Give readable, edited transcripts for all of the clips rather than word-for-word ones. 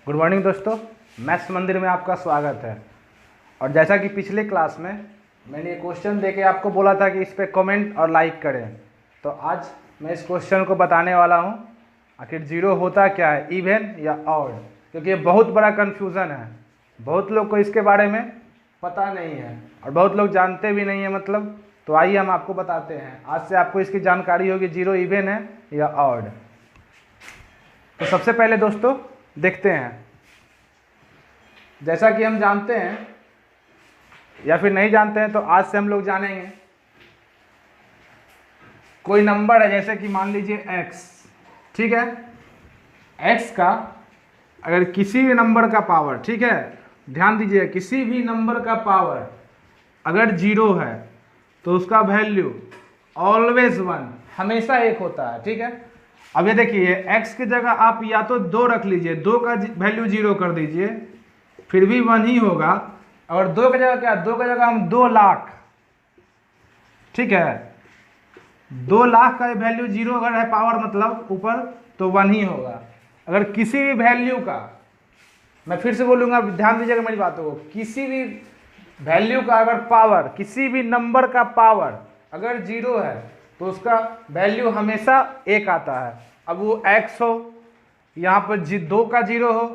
Good morning दोस्तों, maths मंदिर में आपका स्वागत है। और जैसा कि पिछले क्लास में मैंने ये क्वेश्चन देके आपको बोला था कि इस पर कमेंट और लाइक करें, तो आज मैं इस क्वेश्चन को बताने वाला हूँ। आखिर जीरो होता क्या है, इवन या ऑड? क्योंकि ये बहुत बड़ा कन्फ्यूज़न है, बहुत लोग को इसके बारे में पता नहीं है और बहुत लोग जानते भी नहीं है मतलब। तो आइए हम आपको बताते हैं, आज से आपको इसकी जानकारी होगी जीरो इवन है या ऑड। तो सबसे पहले दोस्तों देखते हैं, जैसा कि हम जानते हैं या फिर नहीं जानते हैं तो आज से हम लोग जानेंगे। कोई नंबर है जैसे कि मान लीजिए x, ठीक है। x का अगर किसी भी नंबर का पावर, ठीक है, ध्यान दीजिए, किसी भी नंबर का पावर अगर जीरो है तो उसका वैल्यू ऑलवेज वन, हमेशा एक होता है, ठीक है। अब ये देखिए, x की जगह आप या तो 2 रख लीजिए, 2 का वैल्यू जीरो कर दीजिए, फिर भी 1 ही होगा। और 2 की जगह क्या, 2 की जगह हम 2 लाख, ठीक है, 2 लाख का वैल्यू जीरो अगर है पावर मतलब ऊपर, तो 1 ही होगा। अगर किसी भी वैल्यू का, मैं फिर से बोलूँगा, ध्यान दीजिएगा मेरी बातों को, किसी भी वैल्यू का अगर पावर, किसी भी नंबर का पावर अगर जीरो है तो उसका वैल्यू हमेशा एक आता है। अब वो x हो, यहाँ पर 2 का जीरो हो,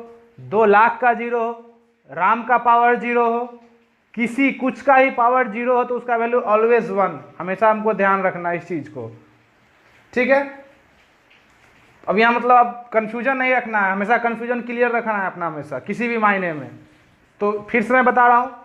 2 लाख का जीरो हो, राम का पावर जीरो हो, किसी कुछ का ही पावर जीरो हो, तो उसका वैल्यू ऑलवेज वन, हमेशा हमको ध्यान रखना है इस चीज़ को, ठीक है। अब यहाँ मतलब अब कन्फ्यूजन नहीं रखना है, हमेशा कन्फ्यूजन क्लियर रखना है अपना, हमेशा किसी भी मायने में। तो फिर से मैं बता रहा हूँ,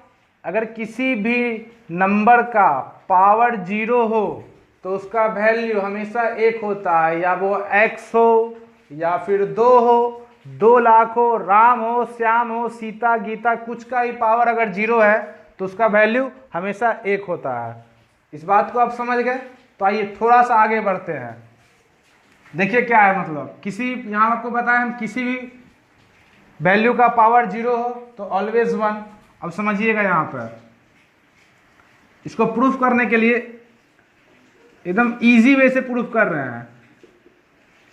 अगर किसी भी नंबर का पावर जीरो हो तो उसका वैल्यू हमेशा एक होता है, या वो x हो या फिर 2 हो, 2 लाख हो, राम हो, श्याम हो, सीता, गीता, कुछ का ही पावर अगर जीरो है तो उसका वैल्यू हमेशा एक होता है। इस बात को आप समझ गए? तो आइए थोड़ा सा आगे बढ़ते हैं। देखिए क्या है मतलब, किसी, यहाँ आपको बताया हम किसी भी वैल्यू का पावर जीरो हो तो ऑलवेज वन। अब समझिएगा, यहाँ पर इसको प्रूफ करने के लिए एकदम इजी वे से प्रूफ कर रहे हैं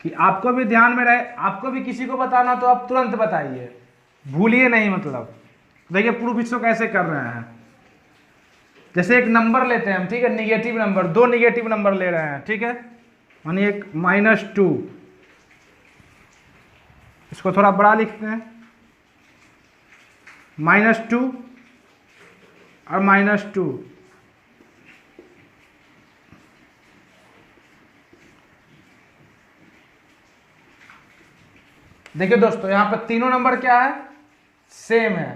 कि आपको भी ध्यान में रहे, आपको भी किसी को बताना तो आप तुरंत बताइए, भूलिए नहीं मतलब। देखिए प्रूफ इसको कैसे कर रहे हैं। जैसे एक नंबर लेते हैं हम, ठीक है, निगेटिव नंबर, 2 निगेटिव नंबर ले रहे हैं, ठीक है, मानिए एक -2, इसको थोड़ा बड़ा लिखते हैं, -2 और -2। देखिए दोस्तों, यहाँ पर तीनों नंबर क्या है, सेम है।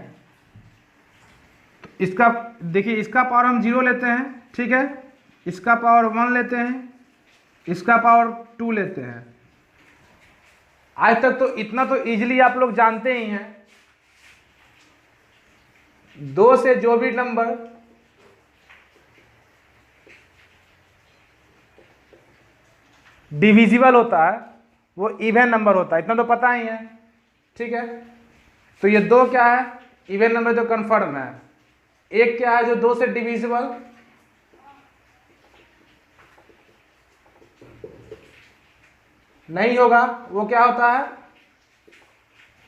तो इसका देखिए, इसका पावर हम 0 लेते हैं, ठीक है, इसका पावर 1 लेते हैं, इसका पावर 2 लेते हैं। आज तक तो इतना तो इजीली आप लोग जानते ही हैं, 2 से जो भी नंबर डिविजिबल होता है वो इवन नंबर होता है, इतना तो पता ही है, ठीक है। तो ये 2 क्या है, इवन नंबर जो कन्फर्म है। एक क्या है जो 2 से डिविजिबल, नहीं होगा, वो क्या होता है,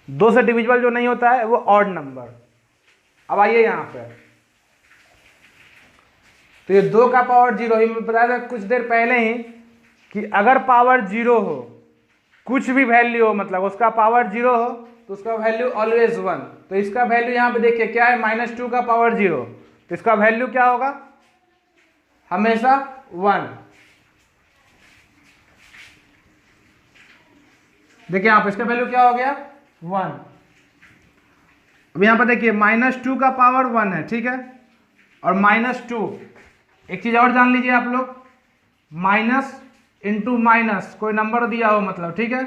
2 से डिविजिबल जो नहीं होता है वो ऑड नंबर। अब आइए यहाँ पे, तो ये 2 का पावर 0 ही, मैं बताया था कुछ देर पहले ही कि अगर पावर 0 हो, कुछ भी वैल्यू हो, मतलब उसका पावर 0 हो तो उसका वैल्यू ऑलवेज 1। तो इसका वैल्यू यहाँ पे देखिए क्या है, -2 का पावर 0, तो इसका वैल्यू क्या होगा, हमेशा 1। देखिए यहाँ पे इसका वैल्यू क्या हो गया, 1। अब यहाँ पर देखिए -2 का पावर 1 है, ठीक है, और -2, एक चीज और जान लीजिए आप लोग, माइनस इंटू माइनस कोई नंबर दिया हो मतलब, ठीक है,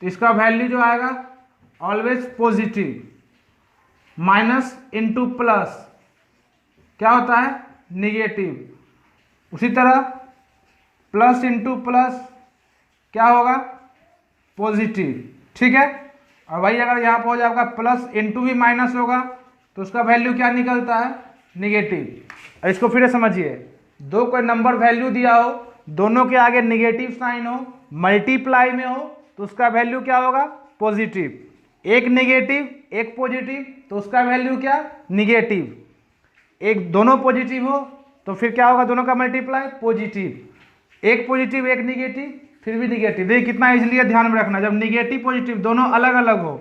तो इसका वैल्यू जो आएगा always positive. Minus into plus क्या होता है, निगेटिव। उसी तरह प्लस इंटू प्लस क्या होगा, पॉजिटिव, ठीक है। और वही अगर यहाँ पर हो जाएगा प्लस इंटू भी माइनस होगा तो उसका वैल्यू क्या निकलता है, निगेटिव। और इसको फिर समझिए, 2 कोई नंबर वैल्यू दिया हो, दोनों के आगे निगेटिव साइन हो, मल्टीप्लाई में हो, तो उसका वैल्यू क्या होगा, पॉजिटिव। एक नेगेटिव एक पॉजिटिव तो उसका वैल्यू क्या, निगेटिव। एक दोनों पॉजिटिव हो तो फिर क्या होगा, दोनों का मल्टीप्लाई पॉजिटिव। एक पॉजिटिव एक निगेटिव फिर भी निगेटिव। देखिए कितना इजीली है, ध्यान में रखना। जब निगेटिव पॉजिटिव दोनों अलग अलग हो,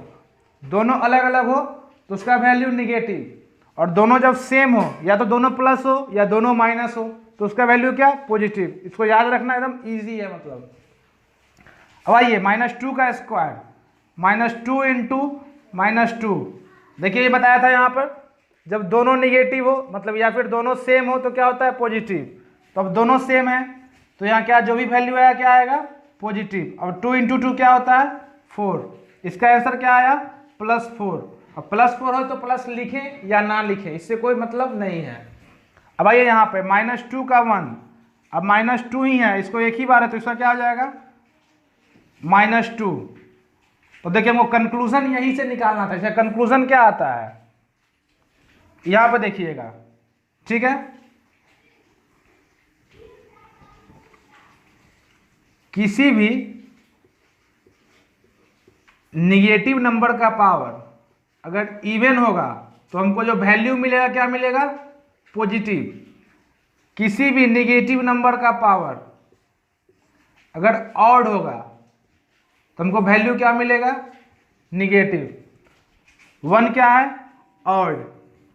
दोनों अलग अलग हो तो उसका वैल्यू निगेटिव, और दोनों जब सेम हो, या तो दोनों प्लस हो या दोनों माइनस हो, तो उसका वैल्यू क्या, पॉजिटिव। इसको याद रखना, एकदम ईजी है मतलब। अब आइए -2 का स्क्वायर, -2 इंटू -2। देखिए ये बताया था यहाँ पर, जब दोनों निगेटिव हो मतलब या फिर दोनों सेम हो तो क्या होता है, पॉजिटिव। तो अब दोनों सेम है तो यहाँ क्या, जो भी वैल्यू आया क्या आएगा, पॉजिटिव। और 2 इंटू 2 क्या होता है, 4। इसका आंसर क्या आया, +4। अब +4 हो तो प्लस लिखें या ना लिखें, इससे कोई मतलब नहीं है। अब आइए यहाँ पे -2 का 1, अब -2 ही है, इसको एक ही बार है तो इसका क्या हो जाएगा, -2। तो देखिए हमको कंक्लूजन यहीं से निकालना था। इसका कंक्लूजन क्या आता है, यहां पर देखिएगा, ठीक है। किसी भी निगेटिव नंबर का पावर अगर इवन होगा तो हमको जो वैल्यू मिलेगा क्या मिलेगा, पॉजिटिव। किसी भी निगेटिव नंबर का पावर अगर ऑड होगा तो हमको वैल्यू क्या मिलेगा, निगेटिव। 1 क्या है, ऑड,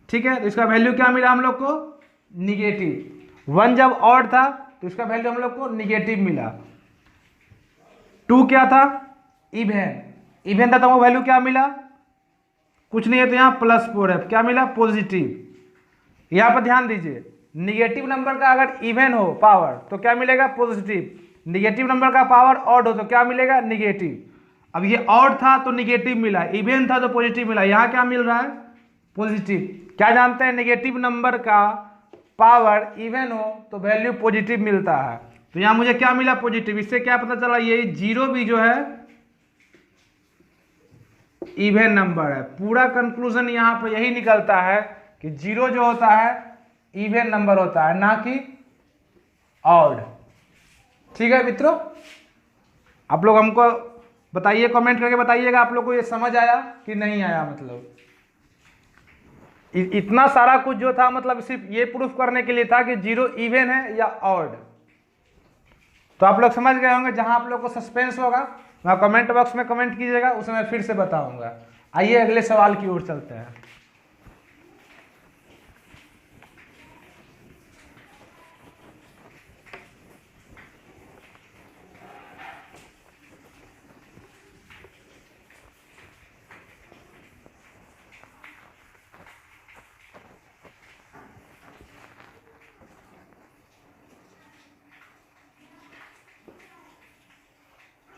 ठीक है। तो इसका वैल्यू क्या मिला हम लोग को, निगेटिव। 1 जब ऑड था तो इसका वैल्यू हम लोग को निगेटिव मिला। 2 क्या था, इवन। इवन था तो हमको वैल्यू क्या मिला, कुछ नहीं है तो यहाँ +4 है, क्या मिला, पॉजिटिव। यहाँ पर ध्यान दीजिए, निगेटिव नंबर का अगर इवन हो पावर तो क्या मिलेगा, पॉजिटिव। निगेटिव नंबर का पावर ऑड हो तो क्या मिलेगा, निगेटिव। अब ये ऑड था तो निगेटिव मिला, इवन था तो पॉजिटिव मिला, यहाँ क्या मिल रहा है, पॉजिटिव। क्या जानते हैं, निगेटिव नंबर का पावर इवन हो तो वैल्यू पॉजिटिव मिलता है। तो यहाँ मुझे क्या मिला, पॉजिटिव। इससे क्या पता चला, ये 0 भी जो है इवन नंबर है। पूरा कंक्लूजन यहाँ पर यही निकलता है कि 0 जो होता है इवन नंबर होता है, ना कि ऑड। ठीक है मित्रों, आप लोग हमको बताइए, कमेंट करके बताइएगा आप लोग को ये समझ आया कि नहीं आया। मतलब इतना सारा कुछ जो था मतलब सिर्फ ये प्रूफ करने के लिए था कि 0 इवन है या ऑड। तो आप लोग समझ गए होंगे। जहां आप लोग को सस्पेंस होगा वहां कमेंट बॉक्स में कमेंट कीजिएगा, उसे मैं फिर से बताऊंगा। आइए अगले सवाल की ओर चलते हैं।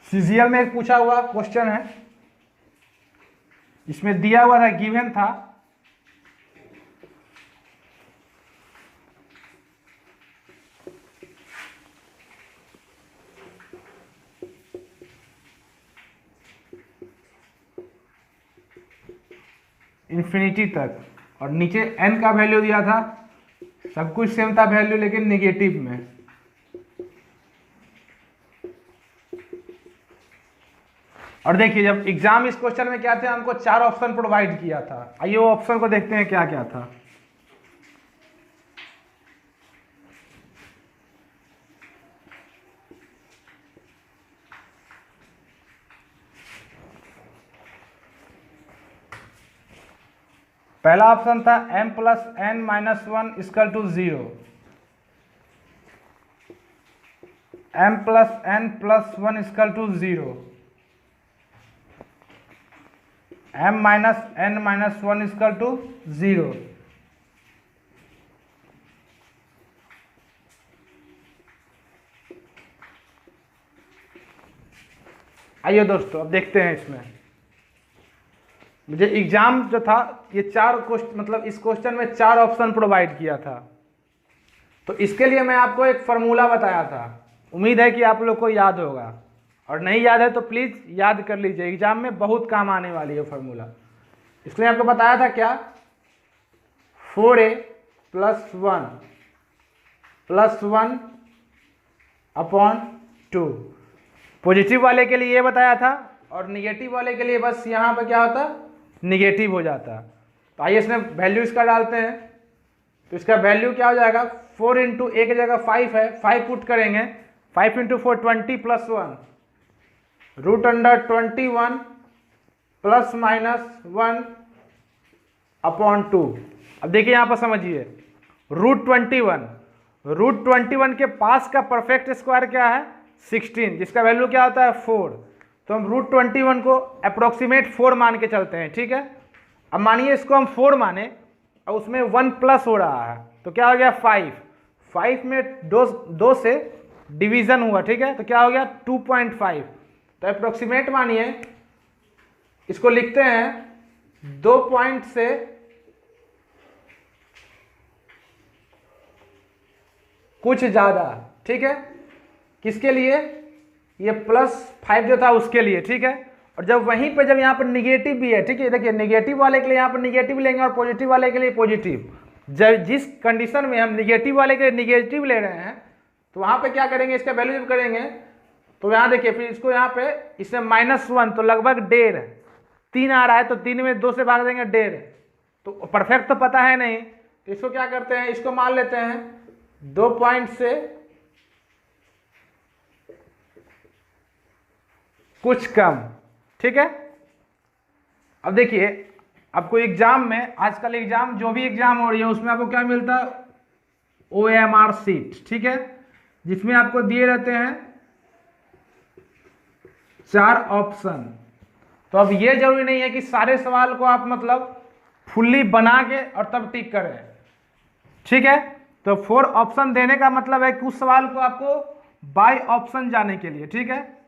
सीजीएल में एक पूछा हुआ क्वेश्चन है, इसमें दिया हुआ था, गिवन था इन्फिनिटी तक, और नीचे n का वैल्यू दिया था, सब कुछ सेम था वैल्यू लेकिन नेगेटिव में। और देखिए जब एग्जाम इस क्वेश्चन में क्या थे, हमको 4 ऑप्शन प्रोवाइड किया था। आइए वो ऑप्शन को देखते हैं क्या क्या था। पहला ऑप्शन था m + n - 1 = 0, m + n + 1 = 0, m - n - 1 = 0। आइए दोस्तों अब देखते हैं इसमें। मुझे एग्जाम जो था ये 4 क्वेश्चन, मतलब इस क्वेश्चन में 4 ऑप्शन प्रोवाइड किया था, तो इसके लिए मैं आपको एक फॉर्मूला बताया था। उम्मीद है कि आप लोग को याद होगा, और नहीं याद है तो प्लीज़ याद कर लीजिए, एग्जाम में बहुत काम आने वाली है फॉर्मूला। इसलिए आपको बताया था क्या, 4a + 1 + 1/2। पॉजिटिव वाले के लिए ये बताया था, और निगेटिव वाले के लिए बस यहाँ पे क्या होता, निगेटिव हो जाता। तो आइए इसमें वैल्यू इसका डालते हैं। तो इसका वैल्यू क्या हो जाएगा, 4 इंटू ए की जगह 5 है, 5 पुट करेंगे, 5 into 4 20 plus 1 root under 21 plus minus 1 upon 2। अब देखिए यहाँ पर समझिए, रूट 21 के पास का परफेक्ट स्क्वायर क्या है 16, जिसका वैल्यू क्या होता है 4। तो हम रूट 21 को अप्रोक्सीमेट 4 मान के चलते हैं, ठीक है। अब मानिए इसको हम 4 माने और उसमें 1 प्लस हो रहा है, तो क्या हो गया 5 में 2 से डिवीजन हुआ, ठीक है, तो क्या हो गया 2.5। तो अप्रोक्सीमेट मानिए इसको लिखते हैं 2 पॉइंट से कुछ ज्यादा, ठीक है। किसके लिए, ये +5 जो था उसके लिए, ठीक है। और जब वहीं पे जब यहाँ पर निगेटिव भी है, ठीक है, देखिए नेगेटिव वाले के लिए यहाँ पर निगेटिव लेंगे और पॉजिटिव वाले के लिए पॉजिटिव। जब जिस कंडीशन में हम निगेटिव वाले के लिए निगेटिव ले रहे हैं तो वहाँ पे क्या करेंगे, इसका वैल्यू जब करेंगे तो यहाँ देखिए फिर इसको यहाँ पे इसमें -1 तो लगभग 1.5, 3 आ रहा है तो 3 में 2 से भाग देंगे 1.5, तो परफेक्ट तो पता है नहीं। तो इसको क्या करते हैं, इसको मान लेते हैं 2 पॉइंट से कुछ कम, ठीक है। अब देखिए आपको एग्जाम में, आजकल एग्जाम जो भी एग्जाम हो रही है उसमें आपको क्या मिलता है, OMR शीट, ठीक है, जिसमें आपको दिए रहते हैं 4 ऑप्शन। तो अब ये जरूरी नहीं है कि सारे सवाल को आप मतलब फुल्ली बना के और तब टिक करें, ठीक है। तो 4 ऑप्शन देने का मतलब है कि उस सवाल को आपको बाय ऑप्शन जाने के लिए, ठीक है।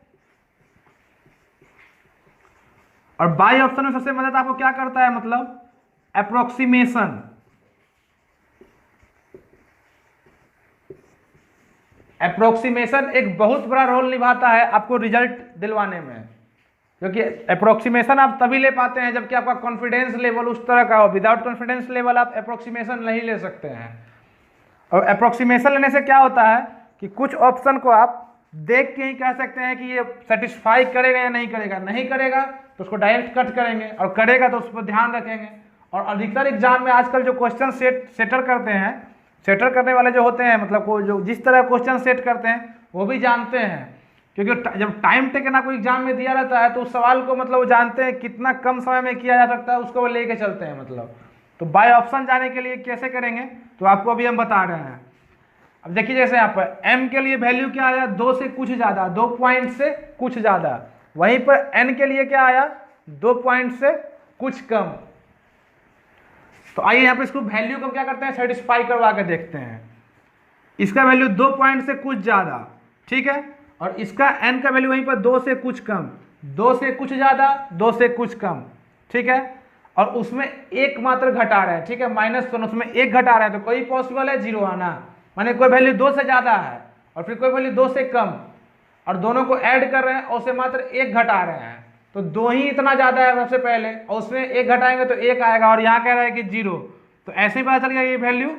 और बाय ऑप्शन में सबसे मदद आपको क्या करता है, मतलब अप्रोक्सीमेशन। अप्रोक्सीमेशन एक बहुत बड़ा रोल निभाता है आपको रिजल्ट दिलवाने में, क्योंकि अप्रोक्सीमेशन आप तभी ले पाते हैं जबकि आपका कॉन्फिडेंस लेवल उस तरह का हो। विदाउट कॉन्फिडेंस लेवल आप अप्रोक्सीमेशन नहीं ले सकते हैं। और अप्रोक्सीमेशन लेने से क्या होता है कि कुछ ऑप्शन को आप देख के ही कह सकते हैं कि ये सेटिस्फाई करेगा या नहीं करेगा। नहीं करेगा तो उसको डायरेक्ट कट करेंगे, और करेगा तो उस पर ध्यान रखेंगे। और अधिकतर एग्जाम में आजकल जो क्वेश्चन सेटर करते हैं, सेटर करने वाले जो होते हैं, मतलब को जो जिस तरह क्वेश्चन सेट करते हैं वो भी जानते हैं, क्योंकि जब टाइम टेकन आपको एग्जाम में दिया रहता है तो उस सवाल को मतलब वो जानते हैं कितना कम समय में किया जा सकता है, उसको वो लेके चलते हैं मतलब। तो बाय ऑप्शन जाने के लिए कैसे करेंगे तो आपको अभी हम बता रहे हैं। अब देखिए जैसे यहाँ पर m के लिए वैल्यू क्या आया, 2 से कुछ ज़्यादा, 2 पॉइंट से कुछ ज़्यादा। वहीं पर n के लिए क्या आया, 2 पॉइंट से कुछ कम। तो आइए यहाँ पर इसको वैल्यू को क्या करते हैं, सेटिस्फाई करवा के देखते हैं। इसका वैल्यू 2 पॉइंट से कुछ ज़्यादा, ठीक है, और इसका n का वैल्यू वहीं पर 2 से कुछ कम, 2 से कुछ ज़्यादा, 2 से कुछ कम, ठीक है। और उसमें एक मात्र घटा रहा है, ठीक है, -1, उसमें एक घटा रहा है, तो कोई पॉसिबल है 0 आना, माने कोई वैल्यू 2 से ज़्यादा है और फिर कोई वैल्यू 2 से कम, और दोनों को ऐड कर रहे हैं और उसे मात्र एक घटा रहे हैं। तो 2 ही इतना ज़्यादा है सबसे पहले, और उसमें एक घटाएंगे तो 1 आएगा, और यहाँ कह रहा है कि 0। तो ऐसे ही पता चल गया ये वैल्यू,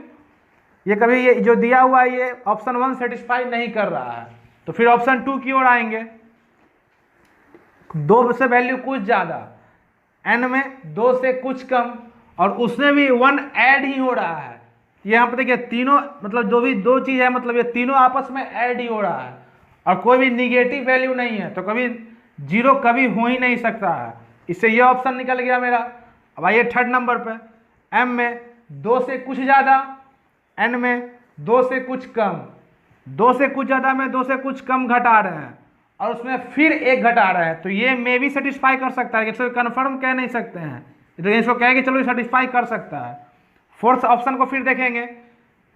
ये कभी ये जो दिया हुआ है ये ऑप्शन 1 सेटिस्फाई नहीं कर रहा है। तो फिर ऑप्शन 2 की ओर आएंगे, 2 से वैल्यू कुछ ज़्यादा, n में 2 से कुछ कम, और उसमें भी 1 ऐड ही हो रहा है। यहाँ पर देखिए तीनों, मतलब जो भी 2 चीज़ है, मतलब ये तीनों आपस में ऐड ही हो रहा है, और कोई भी निगेटिव वैल्यू नहीं है, तो कभी 0 कभी हो ही नहीं सकता है। इससे ये ऑप्शन निकल गया मेरा। अब आइए थर्ड नंबर पे, m में 2 से कुछ ज़्यादा, n में 2 से कुछ कम, 2 से कुछ ज़्यादा में 2 से कुछ कम घटा रहे हैं, और उसमें फिर एक घटा रहे हैं। तो ये मे भी सेटिस्फाई कर सकता है, इसको कन्फर्म कह नहीं सकते हैं, लेकिन इसको कहेंगे चलो ये सेटिस्फाई कर सकता है। फोर्थ ऑप्शन को फिर देखेंगे,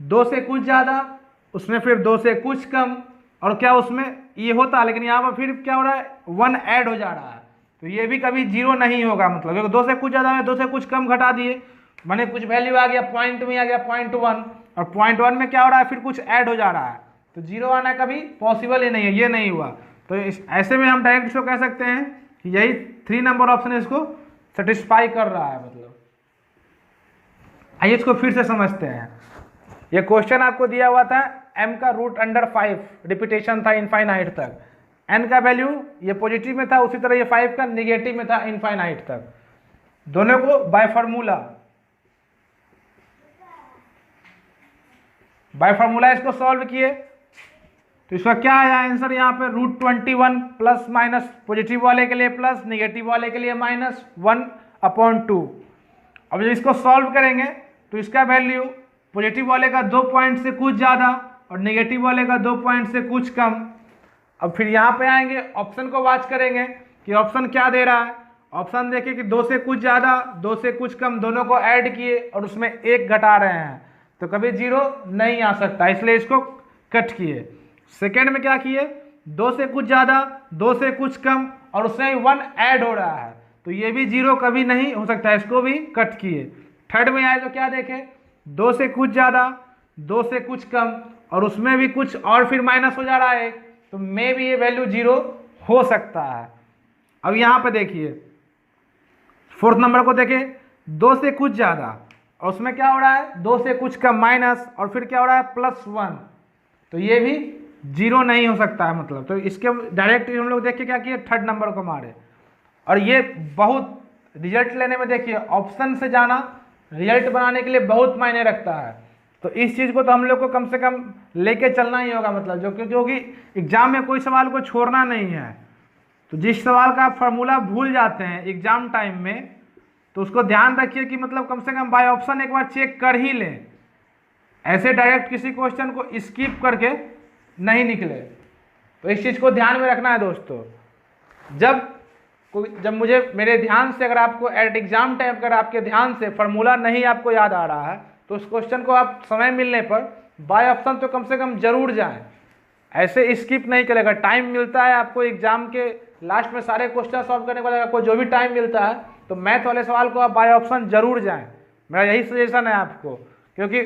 2 से कुछ ज़्यादा, उसमें फिर 2 से कुछ कम, और क्या उसमें ये होता है, लेकिन यहाँ पर फिर क्या हो रहा है, 1 ऐड हो जा रहा है। तो ये भी कभी 0 नहीं होगा, मतलब क्योंकि 2 से कुछ ज़्यादा में 2 से कुछ कम घटा दिए, माने कुछ वैल्यू आ गया, पॉइंट में आ गया 0.1, और 0.1 में क्या हो रहा है, फिर कुछ ऐड हो जा रहा है। तो 0 आना कभी पॉसिबल ही नहीं है, ये नहीं हुआ। तो ऐसे में हम डायरेक्ट इसको कह सकते हैं कि यही 3 नंबर ऑप्शन इसको सेटिस्फाई कर रहा है, मतलब। आइए इसको फिर से समझते हैं। ये क्वेश्चन आपको दिया हुआ था, m का √5 रिपीटेशन था इनफाइनाइट तक। n का वैल्यू ये पॉजिटिव में था, उसी तरह ये 5 का निगेटिव में था इनफाइनाइट तक। दोनों को बाय फार्मूला इसको सॉल्व किए तो इसका क्या आया आंसर यहाँ पे, √21 प्लस माइनस, पॉजिटिव वाले के लिए प्लस, निगेटिव वाले के लिए माइनस, 1/2। अब जब इसको सॉल्व करेंगे तो इसका वैल्यू पॉजिटिव वाले का 2 पॉइंट से कुछ ज़्यादा और निगेटिव वाले का 2 पॉइंट से कुछ कम। अब फिर यहाँ पे आएंगे, ऑप्शन को वॉच करेंगे कि ऑप्शन क्या दे रहा है। ऑप्शन देखिए कि 2 से कुछ ज़्यादा, 2 से कुछ कम, दोनों को ऐड किए और उसमें 1 घटा रहे हैं, तो कभी 0 नहीं आ सकता, इसलिए इसको कट किए। सेकेंड में क्या किए, 2 से कुछ ज़्यादा, 2 से कुछ कम और उसमें 1 ऐड हो रहा है, तो ये भी 0 कभी नहीं हो सकता, इसको भी कट किए। थर्ड में आए तो क्या देखें, 2 से कुछ ज़्यादा, 2 से कुछ कम और उसमें भी कुछ और फिर माइनस हो जा रहा है, तो मे भी ये वैल्यू 0 हो सकता है। अब यहाँ पे देखिए फोर्थ नंबर को देखें, 2 से कुछ ज़्यादा और उसमें क्या हो रहा है, 2 से कुछ कम माइनस और फिर क्या हो रहा है +1, तो ये भी 0 नहीं हो सकता है मतलब। तो इसके डायरेक्ट हम लोग देख के क्या किए, थर्ड नंबर को मारे। और ये बहुत रिजल्ट लेने में देखिए ऑप्शन से जाना रिजल्ट बनाने के लिए बहुत मायने रखता है, तो इस चीज़ को तो हम लोग को कम से कम लेके चलना ही होगा मतलब, जो क्योंकि एग्जाम में कोई सवाल को छोड़ना नहीं है। तो जिस सवाल का आप फार्मूला भूल जाते हैं एग्जाम टाइम में, तो उसको ध्यान रखिए कि मतलब कम से कम बाय ऑप्शन एक बार चेक कर ही लें, ऐसे डायरेक्ट किसी क्वेश्चन को स्किप करके नहीं निकले। तो इस चीज़ को ध्यान में रखना है दोस्तों। जब मुझे मेरे ध्यान से, अगर आपको एट एग्जाम टाइम अगर आपके ध्यान से फार्मूला नहीं आपको याद आ रहा है, तो उस क्वेश्चन को आप समय मिलने पर बाय ऑप्शन तो कम से कम जरूर जाएं, ऐसे स्किप नहीं करेगा। टाइम मिलता है आपको एग्जाम के लास्ट में सारे क्वेश्चन सॉल्व करने के बाद, आपको जो भी टाइम मिलता है तो मैथ वाले सवाल को आप बाय ऑप्शन जरूर जाएं, मेरा यही सजेशन है आपको, क्योंकि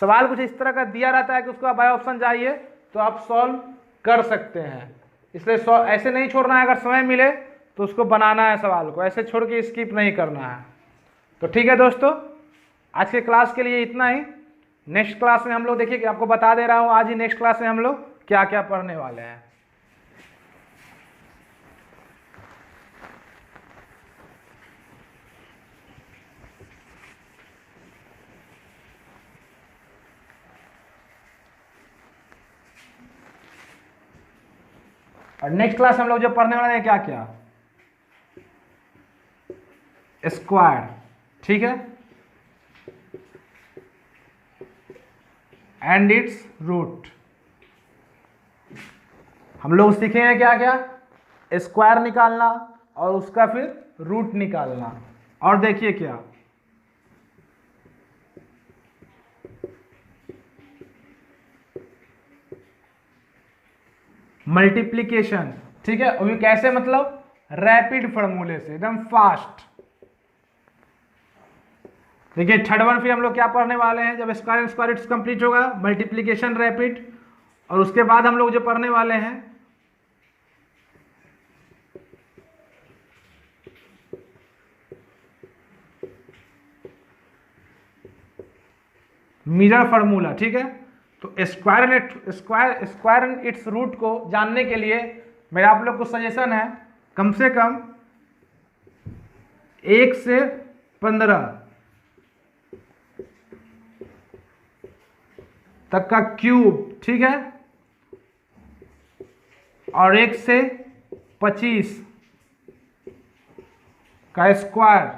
सवाल कुछ इस तरह का दिया रहता है कि उसको आप बाय ऑप्शन जाइए तो आप सॉल्व कर सकते हैं। इसलिए ऐसे नहीं छोड़ना है, अगर समय मिले तो उसको बनाना है सवाल को, ऐसे छोड़ के स्किप नहीं करना है। तो ठीक है दोस्तों, आज के क्लास के लिए इतना ही। नेक्स्ट क्लास में हम लोग देखिए कि आपको बता दे रहा हूँ आज ही नेक्स्ट क्लास में हम लोग क्या क्या पढ़ने वाले हैं। और नेक्स्ट क्लास हम लोग जो पढ़ने वाले हैं क्या क्या, स्क्वायर, ठीक है, एंड इट्स रूट। हम लोग सीखेंगे क्या क्या, स्क्वायर निकालना और उसका फिर रूट निकालना। और देखिए क्या, मल्टीप्लीकेशन, ठीक है, वो भी कैसे, मतलब रैपिड फॉर्मूले से, एकदम फास्ट। देखिए थर्ड वन फिर हम लोग क्या पढ़ने वाले हैं, जब square and square its complete होगा, मल्टीप्लीकेशन रैपिड। और उसके बाद हम लोग जो पढ़ने वाले हैं मिरर फार्मूला, ठीक है। तो स्क्वायर एंड इट्स रूट को जानने के लिए मेरा आप लोग को सजेशन है, कम से कम 1 से 15 तक का क्यूब, ठीक है, और 1 से 25 का स्क्वायर,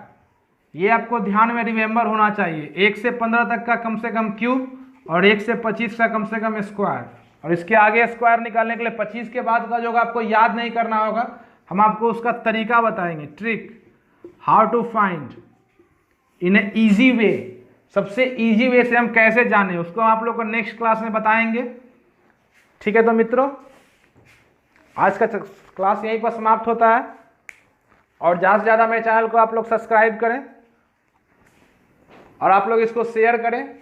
ये आपको ध्यान में रिमेंबर होना चाहिए। 1 से 15 तक का कम से कम क्यूब और 1 से 25 का कम से कम स्क्वायर। और इसके आगे स्क्वायर निकालने के लिए 25 के बाद का जो आपको याद नहीं करना होगा, हम आपको उसका तरीका बताएंगे, trick, how to find in a easy way, सबसे इजी वे से हम कैसे जाने, उसको आप लोग को नेक्स्ट क्लास में बताएंगे। ठीक है, तो मित्रों आज का क्लास यहीं पर समाप्त होता है, और ज़्यादा से ज़्यादा मेरे चैनल को आप लोग सब्सक्राइब करें और आप लोग इसको शेयर करें।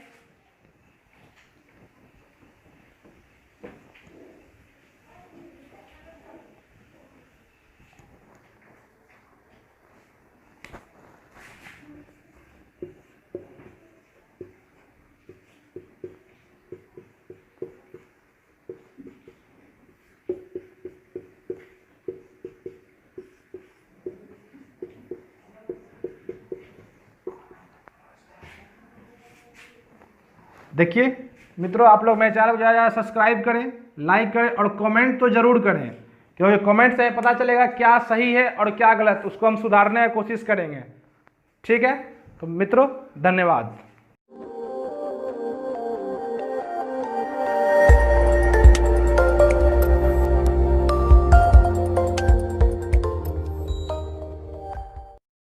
देखिए मित्रों, आप लोग मेरे चैनल को ज़्यादा सब्सक्राइब करें, लाइक करें और कमेंट तो ज़रूर करें, क्योंकि कमेंट से पता चलेगा क्या सही है और क्या गलत, उसको हम सुधारने की कोशिश करेंगे। ठीक है, तो मित्रों धन्यवाद।